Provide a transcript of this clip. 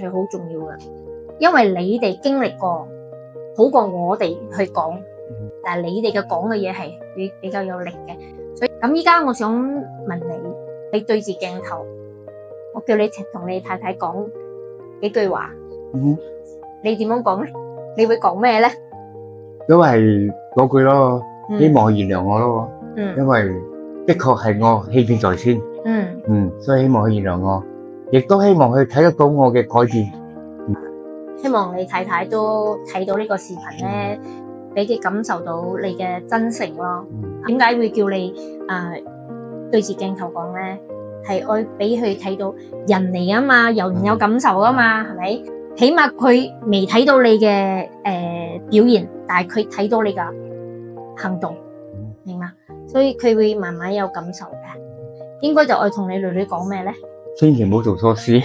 係好重要嘅，因為你哋經歷過，好過我哋去講，但係你哋嘅講嘅嘢係比較有力嘅。所以咁依家我想問你對住鏡頭，我叫你同你太太講幾句話，你點樣講咧？你會講咩咧？都係嗰句咯，希望佢原諒我咯。因為的確係我欺騙在先。所以希望佢原諒我，亦都希望佢睇得到我嘅改變。希望你太太都睇到呢個視頻咧，俾佢感受到你嘅真誠咯。點解會叫你對住鏡頭講咧？係愛俾佢睇到人嚟啊嘛，人有感受啊嘛，係咪？起碼佢未睇到你嘅表現，但係佢睇到你嘅行動，明嘛？所以佢會慢慢有感受嘅。應該就愛同你女女講咩咧？千祈唔好做錯事。